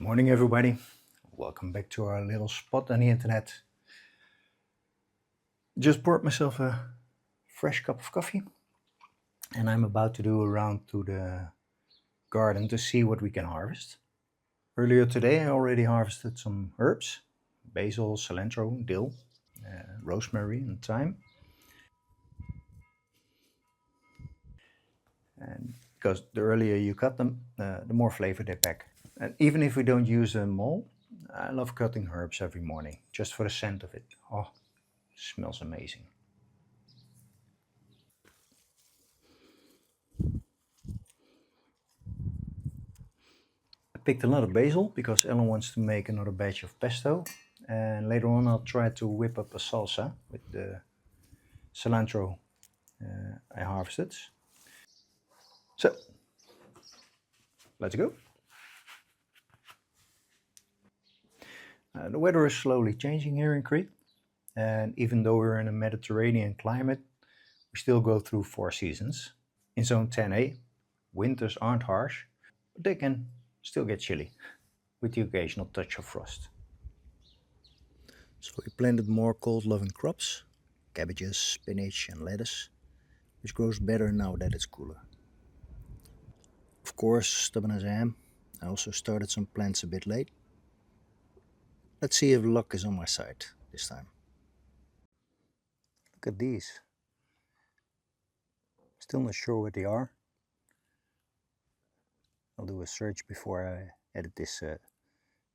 Morning everybody, welcome back to our little spot on the internet. Just poured myself a fresh cup of coffee and I'm about to do a round to the garden to see what we can harvest. Earlier today I already harvested some herbs, basil, cilantro, dill, rosemary and thyme. And because the earlier you cut them, the more flavor they pack. And even if we don't use them all, I love cutting herbs every morning, just for the scent of it. Oh, it smells amazing. I picked a lot of basil because Ellen wants to make another batch of pesto. And later on I'll try to whip up a salsa with the cilantro I harvested. So, let's go. The weather is slowly changing here in Crete, and even though we're in a Mediterranean climate, we still go through 4 seasons. In zone 10A, winters aren't harsh, but they can still get chilly, with the occasional touch of frost. So we planted more cold-loving crops, cabbages, spinach and lettuce, which grows better now that it's cooler. Of course, stubborn as I am, I also started some plants a bit late. Let's see if luck is on my side this time. Look at these. Still not sure what they are. I'll do a search before I edit this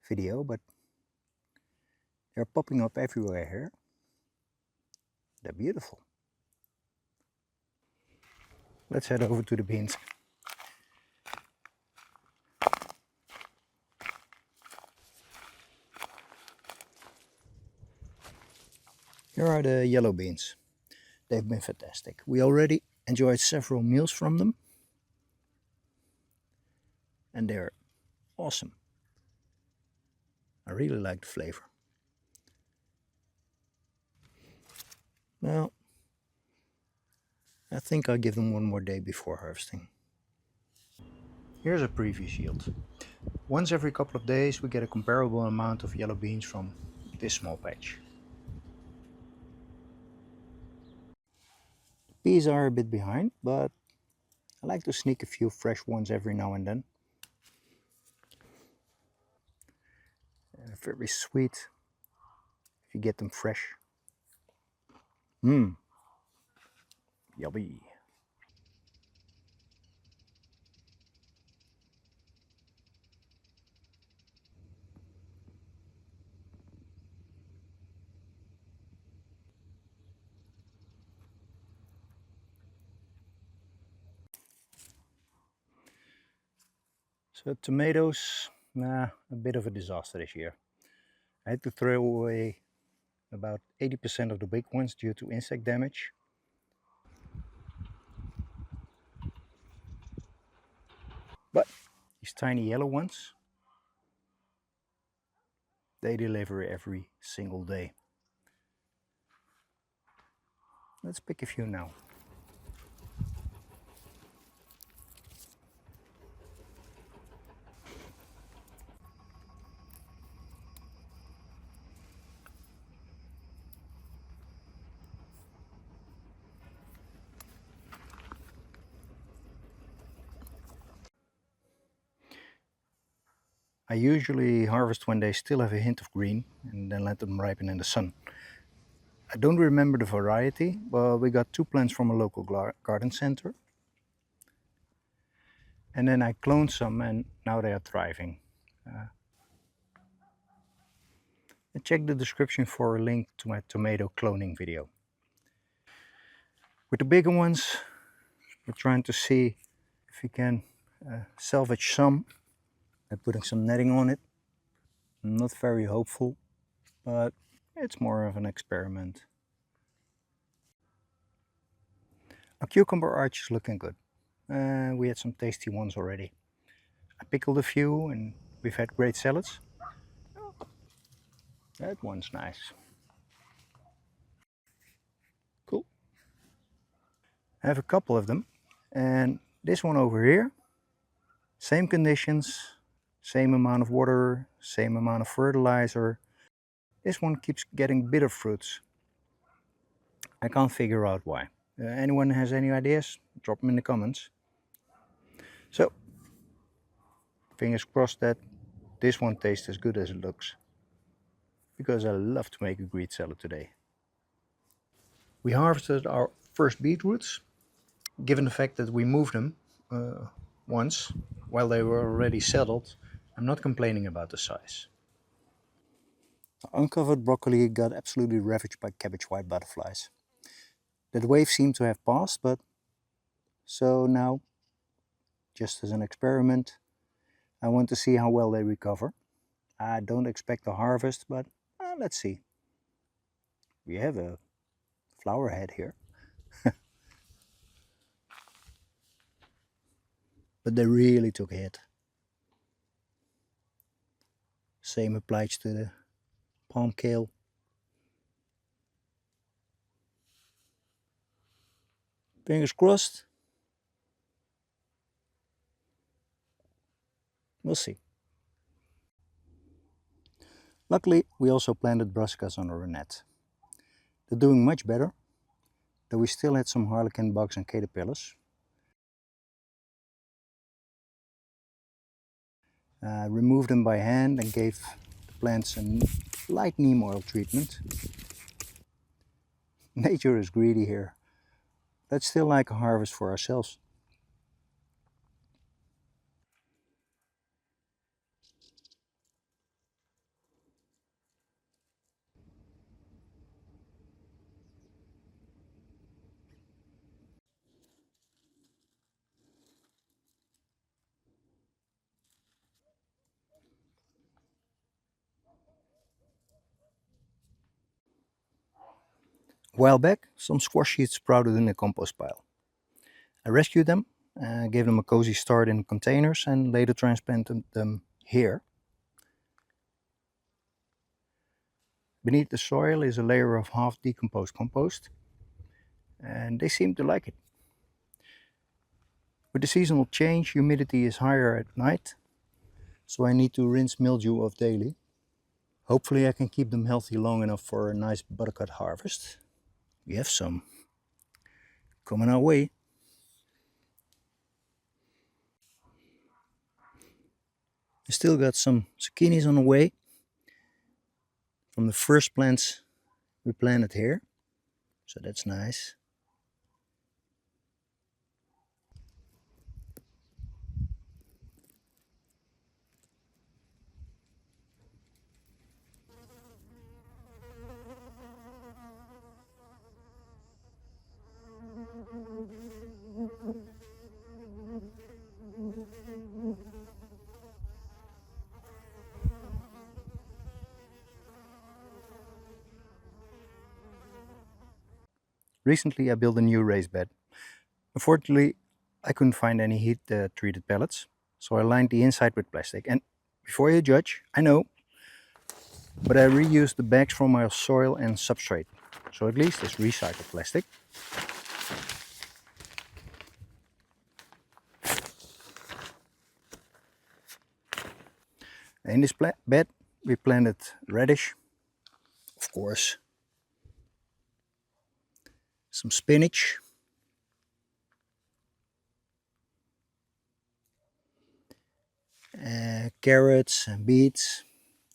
video, but they're popping up everywhere here. They're beautiful. Let's head over to the beans. Here are the yellow beans. They've been fantastic. We already enjoyed several meals from them. And they're awesome. I really like the flavor. Well, I think I'll give them one more day before harvesting. Here's a previous yield. Once every couple of days we get a comparable amount of yellow beans from this small patch. Peas are a bit behind, but I like to sneak a few fresh ones every now and then. And very sweet if you get them fresh. Yummy. So tomatoes, a bit of a disaster this year. I had to throw away about 80% of the big ones due to insect damage. But these tiny yellow ones, they deliver every single day. Let's pick a few now. I usually harvest when they still have a hint of green and then let them ripen in the sun. I don't remember the variety, but we got 2 plants from a local garden center. And then I cloned some and now they are thriving. Check the description for a link to my tomato cloning video. With the bigger ones, we're trying to see if we can salvage some by putting some netting on it. I'm not very hopeful, but it's more of an experiment. Our cucumber arch is looking good. We had some tasty ones already. I pickled a few and we've had great salads. That one's nice. Cool. I have a couple of them, and this one over here, same conditions, Same amount of water, same amount of fertilizer. This one keeps getting bitter fruits. I can't figure out why. Anyone has any ideas? Drop them in the comments. So, fingers crossed that this one tastes as good as it looks. Because I love to make a Greek salad today. We harvested our first beetroots. Given the fact that we moved them once while they were already settled, I'm not complaining about the size. Uncovered broccoli got absolutely ravaged by cabbage white butterflies. That wave seemed to have passed, but so now, just as an experiment, I want to see how well they recover. I don't expect a harvest, but let's see. We have a flower head here. But they really took a hit. Same applies to the palm kale. Fingers crossed. We'll see. Luckily, we also planted brassicas on our net. They're doing much better, though we still had some harlequin bugs and caterpillars. Removed them by hand and gave the plants a light neem oil treatment. Nature is greedy here. Let's still like a harvest for ourselves. A while back, some squash seeds sprouted in the compost pile. I rescued them, gave them a cozy start in containers and later transplanted them here. Beneath the soil is a layer of half decomposed compost, and they seem to like it. With the seasonal change, humidity is higher at night, so I need to rinse mildew off daily. Hopefully I can keep them healthy long enough for a nice buttercut harvest. We have some coming our way. I still got some zucchinis on the way from the first plants we planted here, so that's nice. Recently I built a new raised bed. Unfortunately, I couldn't find any heat treated pellets, so I lined the inside with plastic. And before you judge, I know, but I reused the bags from my soil and substrate, so at least it's recycled plastic. In this bed we planted radish, of course, some spinach, carrots and beets,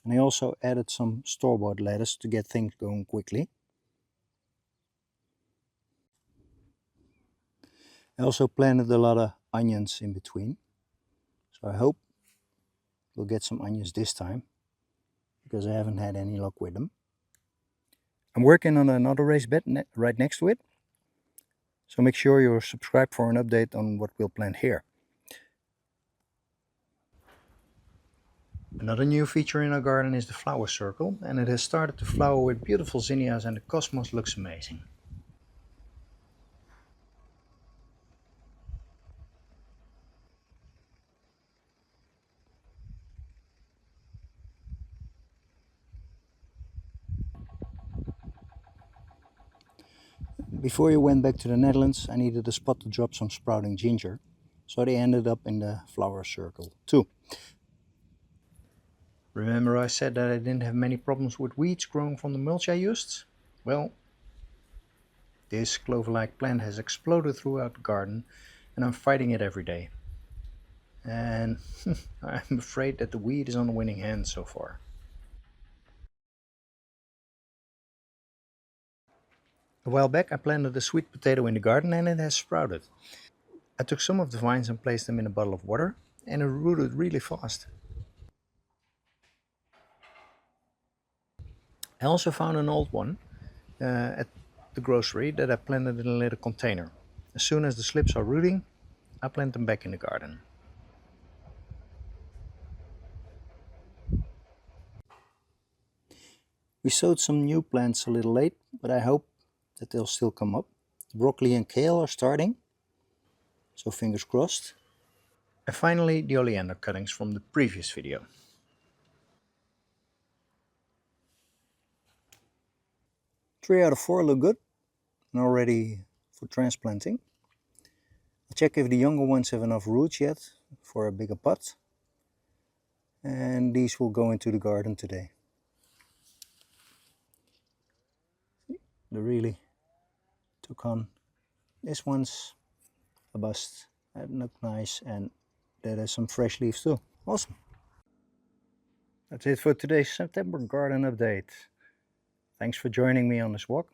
and I also added some store-bought lettuce to get things going quickly. I also planted a lot of onions in between, so I hope we'll get some onions this time, because I haven't had any luck with them. I'm working on another raised bed right next to it, so make sure you're subscribed for an update on what we'll plant here. Another new feature in our garden is the flower circle, and it has started to flower with beautiful zinnias and the cosmos looks amazing. Before you went back to the Netherlands, I needed a spot to drop some sprouting ginger, so they ended up in the flower circle too. Remember I said that I didn't have many problems with weeds growing from the mulch I used? Well, this clover-like plant has exploded throughout the garden and I'm fighting it every day. And I'm afraid that the weed is on the winning hand so far. A while back I planted a sweet potato in the garden and it has sprouted. I took some of the vines and placed them in a bottle of water and it rooted really fast. I also found an old one at the grocery that I planted in a little container. As soon as the slips are rooting, I plant them back in the garden. We sowed some new plants a little late, but I hope that they'll still come up. Broccoli and kale are starting, so fingers crossed. And finally the oleander cuttings from the previous video. Three out of four look good and are ready for transplanting. I'll check if the younger ones have enough roots yet for a bigger pot. And these will go into the garden today. They really took on. This one's a bust. That looked nice and that has some fresh leaves too. Awesome. That's it for today's September garden update. Thanks for joining me on this walk.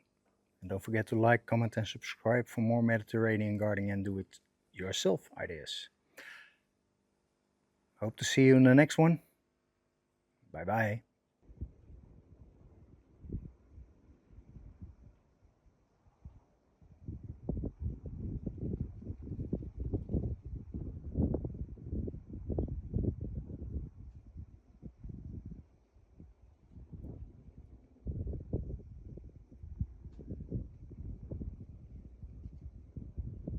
And don't forget to like, comment and subscribe for more Mediterranean gardening and do it yourself ideas. Hope to see you in the next one. Bye bye.